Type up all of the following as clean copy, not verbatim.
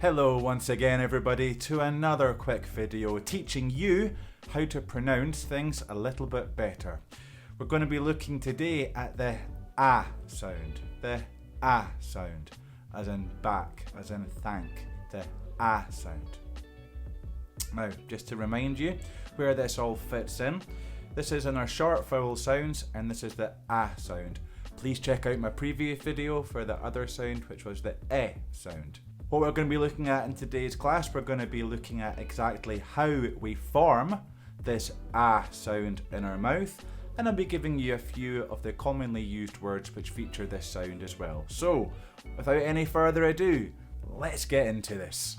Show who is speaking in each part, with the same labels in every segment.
Speaker 1: Hello once again everybody to another quick video teaching you how to pronounce things a little bit better. We're going to be looking today at the ah sound. The ah sound. As in back, as in thank. The ah sound. Now, just to remind you where this all fits in, this is in our short vowel sounds and this is the ah sound. Please check out my previous video for the other sound, which was the eh sound. What we're going to be looking at in today's class, we're going to be looking at exactly how we form this ah sound in our mouth, and I'll be giving you a few of the commonly used words which feature this sound as well. So, without any further ado, let's get into this.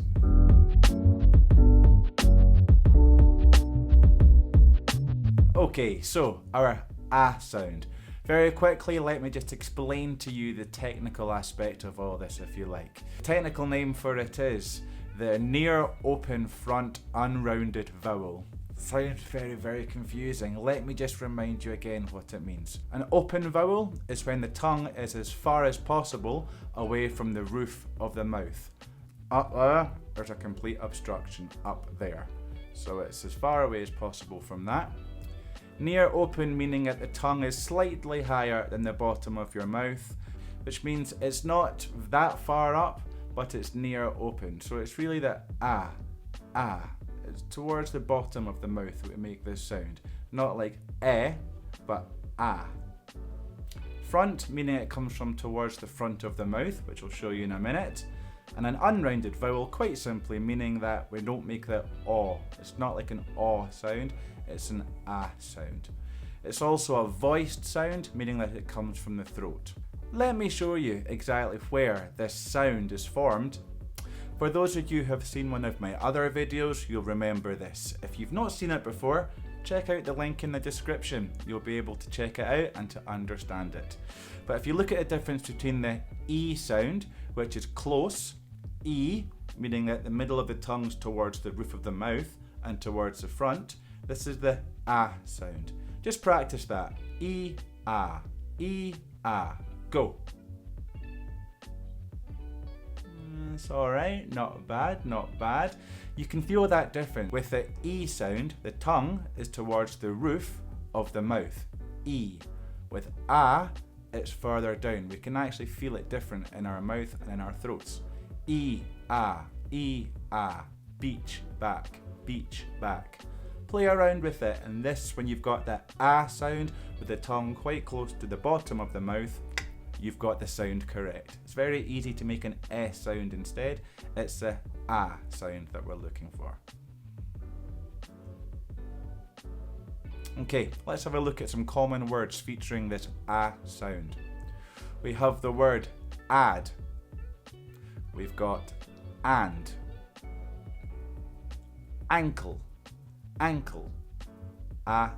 Speaker 1: Okay, so our ah sound. Very quickly, let me just explain to you the technical aspect of all this, if you like. The technical name for it is the near open front unrounded vowel. Sounds very confusing. Let me just remind you again what it means. An open vowel is when the tongue is as far as possible away from the roof of the mouth. Up there, there's a complete obstruction up there. So it's as far away as possible from that. Near open meaning that the tongue is slightly higher than the bottom of your mouth, which means it's not that far up, but it's near open. So it's really the ah. It's towards the bottom of the mouth that we make this sound. Not like eh, but ah. Front meaning it comes from towards the front of the mouth, which I'll show you in a minute. And an unrounded vowel, quite simply, meaning that we don't make the aw. It's not like an aw sound, it's an ah sound. It's also a voiced sound, meaning that it comes from the throat. Let me show you exactly where this sound is formed. For those of you who have seen one of my other videos, you'll remember this. If you've not seen it before, check out the link in the description. You'll be able to check it out and to understand it. But if you look at the difference between the E sound, which is close, E, meaning that the middle of the tongue's towards the roof of the mouth and towards the front, this is the ah sound. Just practice that. E, ah, go. It's alright, not bad. You can feel that difference. With the E sound, the tongue is towards the roof of the mouth. E. With ah, it's further down. We can actually feel it different in our mouth and in our throats. E, ah, beach, back. Play around with it, and this, when you've got that ah sound with the tongue quite close to the bottom of the mouth, you've got the sound correct. It's very easy to make an S sound instead. It's the ah sound that we're looking for. Okay, let's have a look at some common words featuring this ah sound. We have the word add. We've got and. Ankle. Ah.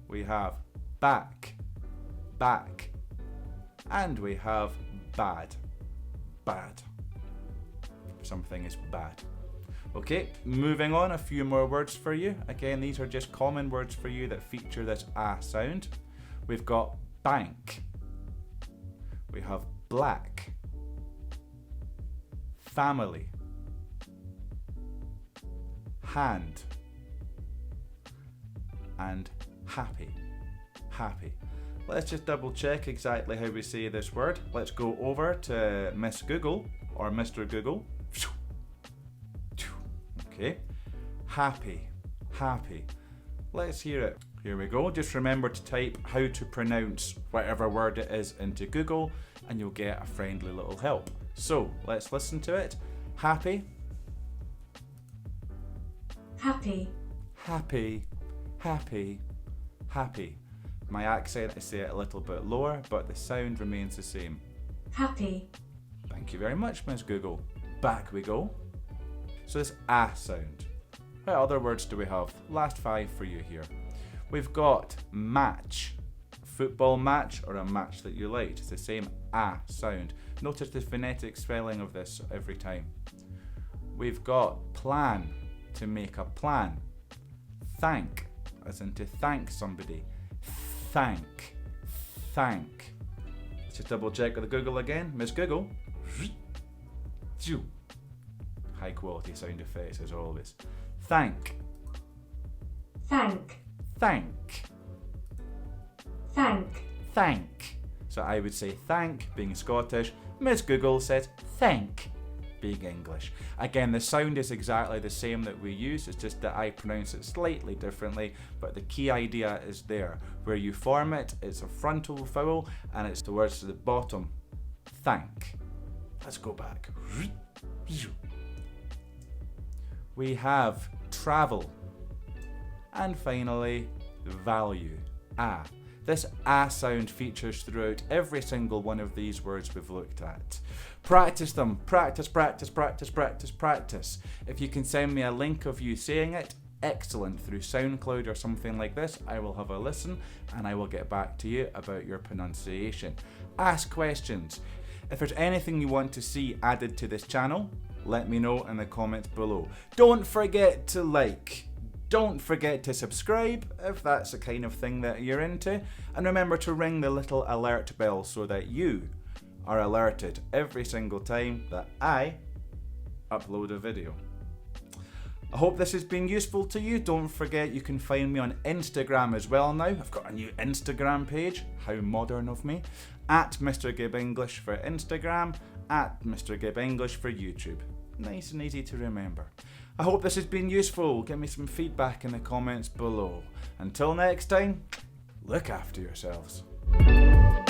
Speaker 1: We have back. And we have bad. Something is bad. Okay, moving on, a few more words for you. Again, these are just common words for you that feature this ah sound. We've got bank. We have black. Family. Hand. And happy. Let's just double check exactly how we say this word. Let's go over to Miss Google or Mr. Google. Okay. Happy. Let's hear it. Here we go. Just remember to type how to pronounce whatever word it is into Google and you'll get a friendly little help. So let's listen to it. Happy. My accent, I say it a little bit lower, but the sound remains the same.
Speaker 2: Happy.
Speaker 1: Thank you very much, Miss Google. Back we go. So this ah sound. What other words do we have? Last 5 for you here. We've got match. Football match or a match that you liked. It's the same ah sound. Notice the phonetic spelling of this every time. We've got plan. To make a plan. Thank, as in to thank somebody. Thank. Let's just double check with Google again. Miss Google. High quality sound effects as always. Thank.
Speaker 2: Thank.
Speaker 1: Thank.
Speaker 2: Thank.
Speaker 1: Thank. So I would say thank, being Scottish. Miss Google said thank, being English. Again, the sound is exactly the same that we use, it's just that I pronounce it slightly differently, but the key idea is there. Where you form it, it's a frontal vowel, and it's towards the bottom. Thank. Let's go back. We have travel. And finally, value. Ah. This ah sound features throughout every single one of these words we've looked at. Practice them. Practice, practice, practice, practice, practice. If you can send me a link of you saying it, excellent. Through SoundCloud or something like this, I will have a listen and I will get back to you about your pronunciation. Ask questions. If there's anything you want to see added to this channel, let me know in the comments below. Don't forget to like. Don't forget to subscribe if that's the kind of thing that you're into, and remember to ring the little alert bell so that you are alerted every single time that I upload a video. I hope this has been useful to you. Don't forget you can find me on Instagram as well now. I've got a new Instagram page, how modern of me, at Mr. Gibb English for Instagram, at Mr. Gibb English for YouTube. Nice and easy to remember. I hope this has been useful. Give me some feedback in the comments below. Until next time, look after yourselves.